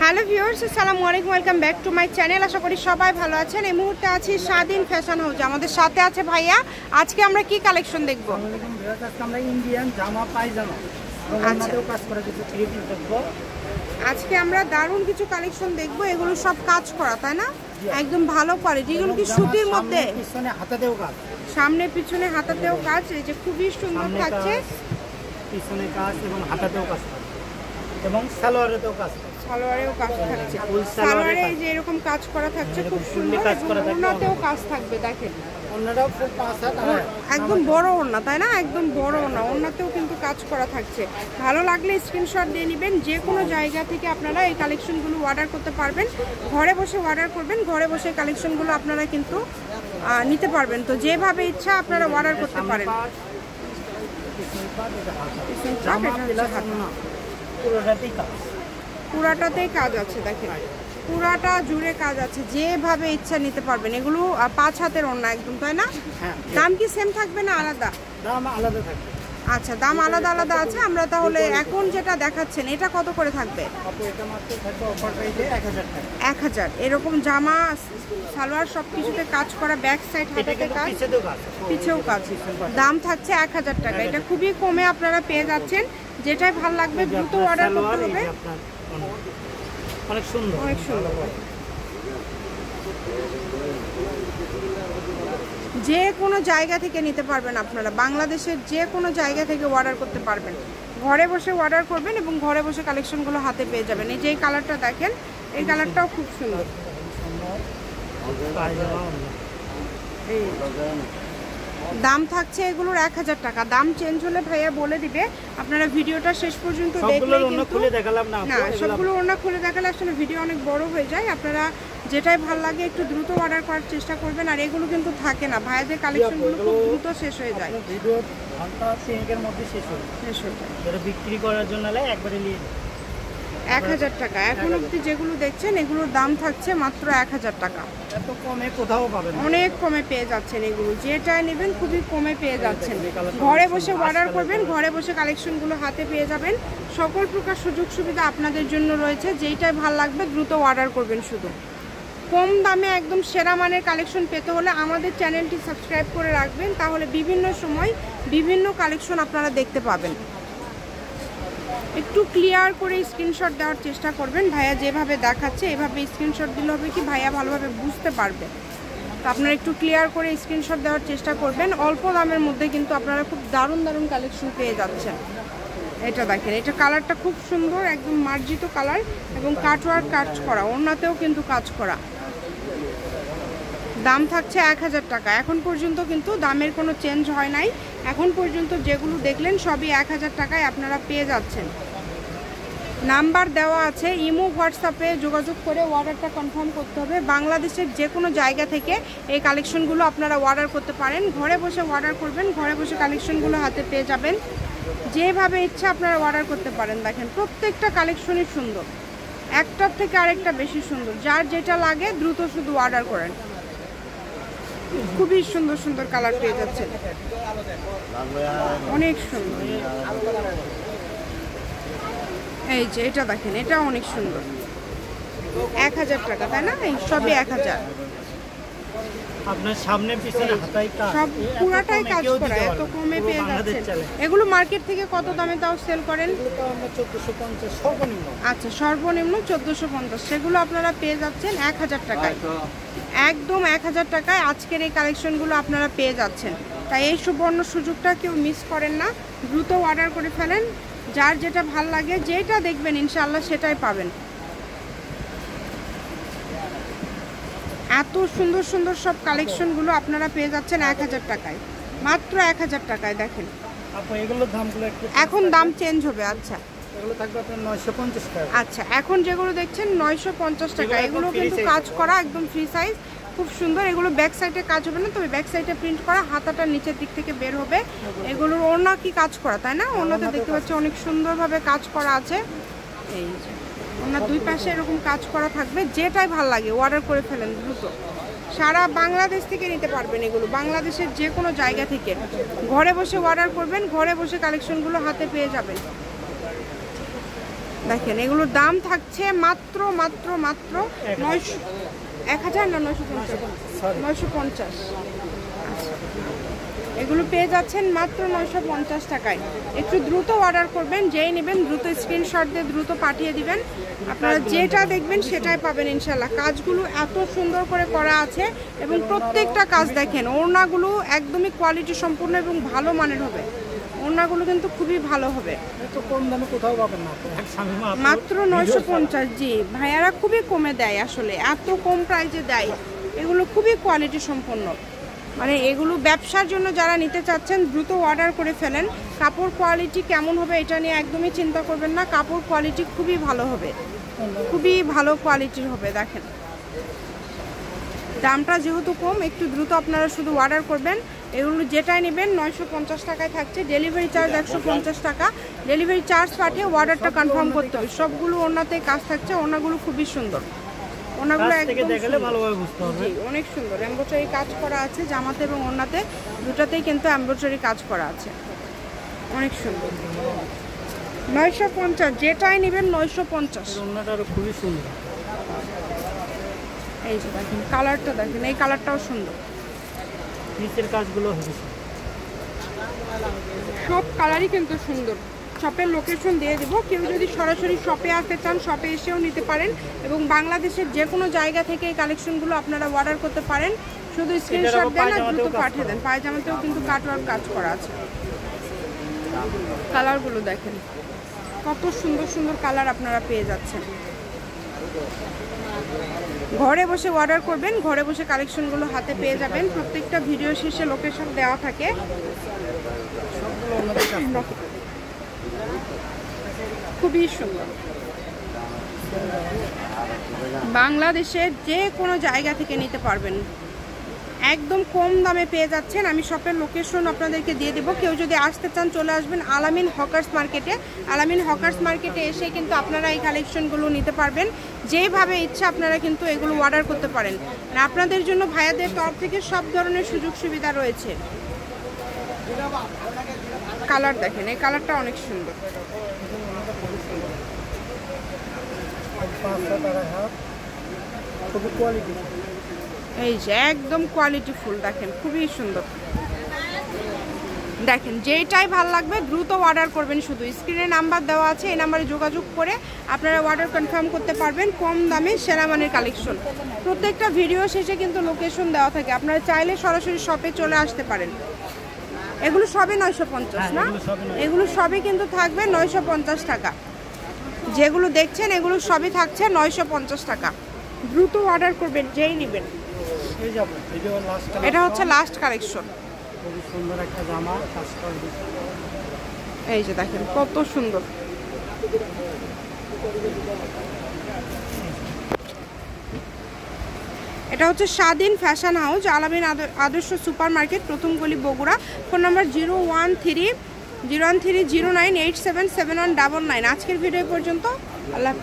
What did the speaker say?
Hello viewers, আসসালামু আলাইকুম, welcome back to my channel. আশা করি সবাই ভালো আছেন। এই মুহূর্তে আছি স্বাধীন ফ্যাশন হাউসে, আমাদের সাথে আছে ভাইয়া। আজকে আমরা কি কালেকশন দেখব? আমরা ইন্ডিয়ান জামা পায়জামা আচ্ছা, কাজ করা কিছু থ্রি পিস দেখব। আজকে আমরা দারুণ কিছু কালেকশন দেখব। এগুলো সব কাজ করা, তাই না? একদম ভালো কোয়ালিটি। এগুলো কি সুতির মধ্যে? পিছনে হাতাতেও কাজ, সামনে পিছনে হাতাতেও কাজ। এই যে খুবই সুন্দর থাকছে, পিছনে কাজ এবং হাতাতেও কাজ এবং সালোয়ারেতেও কাজ, সালোয়ারেও কাজ থাকছে। সালোয়ারে এই যে এরকম কাজ করা থাকছে, খুব সুন্দর। ওড়নাতেও কাজ থাকবে, দেখেন ওড়নাটাও খুব পাঁচ হাত, একদম বড় ওড়না, তাই না? একদম বড় ওড়না, ওড়নাতেও কিন্তু কাজ করা থাকছে। ভালো লাগলে স্ক্রিনশট দিয়ে নেবেন। যে কোনো জায়গা থেকে আপনারা এই কালেকশনগুলো অর্ডার করতে পারবেন। ঘরে বসে অর্ডার করবেন, ঘরে বসে কালেকশনগুলো আপনারা কিন্তু নিতে পারবেন। তো যেভাবে ইচ্ছা আপনারা অর্ডার করতে পারেন। পুরাটাতেই কাজ আছে, দেখেন পুরাটা জুড়ে কাজ আছে। যেভাবে ইচ্ছা নিতে পারবেন। এগুলো 5 হাতের ওড়না একদম, তাই না? দাম কি সেম থাকবে না আলাদা? দাম আলাদা থাকবে। আচ্ছা, দাম আলাদা আলাদা আছে। আমরা তাহলে এখন যেটা দেখাচ্ছেন এটা কত করে থাকবে? এটা মাত্র থাকবে অফার প্রাইসে 1000 টাকা। 1000। এরকম জামা সালোয়ার সবকিছুতে কাজ করা, ব্যাক সাইড হাতাতে কাজ, পিছেও কাজ। দাম থাকছে 1000 টাকা। এটা খুবই কমে আপনারা পেয়ে যাচ্ছেন। যেটাই ভালো লাগবে দ্রুত অর্ডার করতে হবে। অনেক সুন্দর, অনেক সুন্দর। যে কোনো জায়গা থেকে নিতে পারবেন আপনারা, বাংলাদেশের যে কোনো জায়গা থেকে অর্ডার করতে পারবেন। ঘরে বসে অর্ডার করবেন এবং ঘরে বসে কালেকশনগুলো হাতে পেয়ে যাবেন। এই যে এই কালারটা দেখেন, এই কালারটাও খুব সুন্দর। দাম থাকছে এগুলোর 1000 টাকা। দাম চেঞ্জ হলে ভাইয়া বলে দিবে। আপনারা ভিডিওটা শেষ পর্যন্ত দেখলে কিন্তু না, সবগুলো ওড়না খুলে দেখালে আসলে ভিডিও অনেক বড় হয়ে যায়। আপনারা যেটাই ভালো লাগে একটু দ্রুত অর্ডার করার চেষ্টা করবেন। আর এগুলো কিন্তু থাকে না, ভাইয়াদের কালেকশনগুলো খুব দ্রুত শেষ হয়ে যায়। ভিডিও ঘন্টা 3 মধ্যে শেষ হয়ে যায়। এটা বিক্রি করার জন্য একবারে নিয়ে 1000 টাকা। এখন অবধি যেগুলো দেখছেন এগুলোর দাম থাকছে মাত্র 1000 টাকা। এত কমে কোথাও পাবেন, অনেক কমে পেয়ে যাচ্ছেন। এগুলো যেটা নেবেন খুবই কমে পেয়ে যাচ্ছেন। ঘরে বসে অর্ডার করবেন, ঘরে বসে কালেকশনগুলো হাতে পেয়ে যাবেন। সকল প্রকার সুযোগ সুবিধা আপনাদের জন্য রয়েছে। যেইটাই ভালো লাগবে দ্রুত অর্ডার করবেন। শুধু কম দামে একদম সেরা মানের কালেকশন পেতে হলে আমাদের চ্যানেলটি সাবস্ক্রাইব করে রাখবেন। তাহলে বিভিন্ন সময় বিভিন্ন কালেকশন আপনারা দেখতে পাবেন। একটু ক্লিয়ার করে স্ক্রিনশট দেওয়ার চেষ্টা করবেন। ভাইয়া যেভাবে দেখাচ্ছে এভাবে স্ক্রিনশট দিলে হবে কি, ভাইয়া ভালোভাবে বুঝতে পারবে। তো আপনারা একটু ক্লিয়ার করে স্ক্রিনশট দেওয়ার চেষ্টা করবেন। অল্প দামের মধ্যে কিন্তু আপনারা খুব দারুণ দারুণ কালেকশন পেয়ে যাচ্ছেন। এটা দেখেন, এটা কালারটা খুব সুন্দর, একদম মার্জিত কালার এবং কাটওয়ার্ক কাজ করা, ওড়নাতেও কিন্তু কাজ করা। দাম থাকছে 1000 টাকা। এখন পর্যন্ত কিন্তু দামের কোনো চেঞ্জ হয় নাই। এখন পর্যন্ত যেগুলো দেখলেন সবই 1000 টাকায় আপনারা পেয়ে যাচ্ছেন। নাম্বার দেওয়া আছে, ইমো হোয়াটসঅ্যাপে যোগাযোগ করে অর্ডারটা কনফার্ম করতে হবে। বাংলাদেশের যে কোনো জায়গা থেকে এই কালেকশনগুলো আপনারা অর্ডার করতে পারেন। ঘরে বসে অর্ডার করবেন, ঘরে বসে কালেকশনগুলো হাতে পেয়ে যাবেন। যেভাবে ইচ্ছা আপনারা অর্ডার করতে পারেন। দেখেন প্রত্যেকটা কালেকশনই সুন্দর, একটার থেকে আরেকটা বেশি সুন্দর। যার যেটা লাগে দ্রুত শুধু অর্ডার করেন। খুবই সুন্দর সুন্দর কালার পেয়ে যাচ্ছেন, অনেক সুন্দর। এই যে এটা দেখেন, এটা অনেক সুন্দর। 1000 টাকা, তাই না? এই সবই 1000। আপনার সামনে পিছনে হাতায় কাজ, সব পুরাটাই কাজ করা, এত কমে পেয়ে যাচ্ছেন। এগুলো মার্কেট থেকে কত দামে তাও সেল করেন? 1450 সর্বনিম্ন। আচ্ছা, সর্বনিম্ন 1450। সেগুলো আপনারা পেয়ে যাচ্ছেন 1000 টাকায়। একদম 1000 টাকায় আজকের এই কালেকশনগুলো আপনারা পেয়ে যাচ্ছেন। তাই এই সুবর্ণ সুযোগটা কেউ মিস করেন না, দ্রুত অর্ডার করে ফেলেন। যার যেটা ভাল লাগে, যেটা দেখবেন ইনশাআল্লাহ সেটাই পাবেন। এত সুন্দর সুন্দর সব কালেকশনগুলো আপনারা পেয়ে যাচ্ছেন 1000 টাকায়, মাত্র 1000 টাকায়। দেখেন এখন দাম চেঞ্জ হবে। আচ্ছা, এগুলো থাকবে আপনার 950 টাকা। আচ্ছা, এখন যেগুলো দেখছেন 950 টাকা। এগুলো কিন্তু কাজ করা, একদম ফ্রি সাইজ, খুব সুন্দর। এগুলো ব্যাক সাইডে কাজ হবে না, তবে ব্যাক সাইডে প্রিন্ট করা, হাতাটা নিচের দিক থেকে বের হবে। এগুলোর ওড়না কি কাজ করা, তাই না? ওড়নাতে দেখতে পাচ্ছি অনেক সুন্দরভাবে কাজ করা আছে। এই যে ওড়নার দুই পাশে এরকম কাজ করা থাকবে। যেটাই ভালো লাগে অর্ডার করে ফেলেন দ্রুত। সারা বাংলাদেশ থেকে নিতে পারবেন এগুলো, বাংলাদেশের যে কোনো জায়গা থেকে। ঘরে বসে অর্ডার করবেন, ঘরে বসে কালেকশনগুলো হাতে পেয়ে যাবেন। দেখেন এগুলোর দাম থাকছে মাত্র মাত্র মাত্র 900 1000 না 950 এগুলো পেয়ে যাচ্ছেন মাত্র 950 টাকায়। একটু দ্রুত অর্ডার করবেন, যেই নেবেন দ্রুত স্ক্রিনশট দিয়ে দ্রুত পাঠিয়ে দিবেন। আপনারা যেটা দেখবেন সেটাই পাবেন ইনশাল্লাহ। কাজগুলো এত সুন্দর করে করা আছে এবং প্রত্যেকটা কাজ দেখেন, ওড়নাগুলো একদমই কোয়ালিটি সম্পূর্ণ এবং ভালো মানের হবে। ওড়নাগুলো কিন্তু খুবই ভালো হবে। কম দামে কোথাও পাবেন না, মাত্র 950। জি ভাইয়ারা খুবই কমে দেয়, আসলে এত কম প্রাইসে দেয়। এগুলো খুবই কোয়ালিটি সম্পন্ন, মানে এগুলো ব্যবসার জন্য যারা নিতে চাচ্ছেন দ্রুত অর্ডার করে ফেলেন। কাপড় কোয়ালিটি কেমন হবে এটা নিয়ে একদমই চিন্তা করবেন না, কাপড় কোয়ালিটি খুবই ভালো হবে, খুবই ভালো কোয়ালিটির হবে। দেখেন দামটা যেহেতু কম, একটু দ্রুত আপনারা শুধু অর্ডার করবেন। এগুলো যেটাই নেবেন 950 টাকায় থাকছে। ডেলিভারি চার্জ 150 টাকা। ডেলিভারি চার্জ পাঠিয়ে অর্ডারটা কনফার্ম করতে হবে। সবগুলো ওড়নাতে কাজ থাকছে, ওড়নাগুলো খুবই সুন্দর। ওড়নাগুলো একদম ভালোভাবে বুঝতে হবে। জি অনেক সুন্দর এমব্রয়ডারি কাজ করা আছে, জামাতে এবং ওড়নাতে দুটাতেই কিন্তু এমব্রয়ডারি কাজ করা আছে, অনেক সুন্দর। 950 যেটাই নেবেন 950। ওড়নাটা আরো খুবই সুন্দর। এই যে দেখেন কালারটা, দেখেন এই কালারটাও সুন্দর। নিচের কাজগুলো হয়েছে, সব কালারই কিন্তু সুন্দর। শপের লোকেশন দিয়ে দেব, কেউ যদি সরাসরি শপে আসতে চান শপে এসেও নিতে পারেন এবং বাংলাদেশের যে কোনো জায়গা থেকে এই কালেকশনগুলো আপনারা অর্ডার করতে পারেন। শুধু স্ক্রিনশট দেন আর দ্রুত পাঠিয়ে দেন। পায়জামাতেও কিন্তু কাটওয়ার্ক কাজ করা আছে। কালারগুলো দেখেন কত সুন্দর সুন্দর কালার আপনারা পেয়ে যাচ্ছেন। ঘরে বসে অর্ডার করবেন, ঘরে বসে কালেকশনগুলো হাতে পেয়ে যাবেন। প্রত্যেকটা ভিডিও শেষে লোকেশন দেওয়া থাকে। খুবই সুন্দর, বাংলাদেশের যে কোনো জায়গা থেকে নিতে পারবেন, একদম কম দামে পেয়ে যাচ্ছেন। আমি শপের লোকেশন আপনাদেরকে দিয়ে দেবো। কেউ যদি আসতে চান চলে আসবেন আলামিন হকার্স মার্কেটে। আলামিন হকার্স মার্কেটে এসে কিন্তু আপনারা এই কালেকশনগুলো নিতে পারবেন। যেভাবে ইচ্ছা আপনারা কিন্তু এগুলো অর্ডার করতে পারেন। আপনাদের জন্য ভাইয়াদের তরফ থেকে সব ধরনের সুযোগ সুবিধা রয়েছে। কালার দেখেন, এই কালারটা অনেক সুন্দর। এই যে একদম কোয়ালিটি ফুল, দেখেন খুবই সুন্দর। দেখেন যেটাই ভালো লাগবে দ্রুত অর্ডার করবেন। শুধু স্ক্রিনে নাম্বার দেওয়া আছে, এই নাম্বারে যোগাযোগ করে আপনারা অর্ডার কনফার্ম করতে পারবেন। কম দামে সেরা মানের কালেকশন। প্রত্যেকটা ভিডিও শেষে কিন্তু লোকেশন দেওয়া থাকে, আপনারা চাইলে সরাসরি শপে চলে আসতে পারেন। এগুলো সবই 950 না? এগুলো সবই কিন্তু থাকবে 950 টাকা। যেগুলো দেখছেন এগুলো সবই থাকছে 950 টাকা। দ্রুত অর্ডার করবেন যেই নেবেন। এটা হচ্ছে লাস্ট কালেকশন। খুবই সুন্দর একটা জামা, কাজ করা। এই যে দেখেন কত সুন্দর। এটা হচ্ছে স্বাধীন ফ্যাশন হাউস, আলামিন আদর্শ সুপার মার্কেট, প্রথম গলি, বগুড়া। Phone number 01309877199। আজকের ভিডিও পর্যন্ত। আল্লাহ।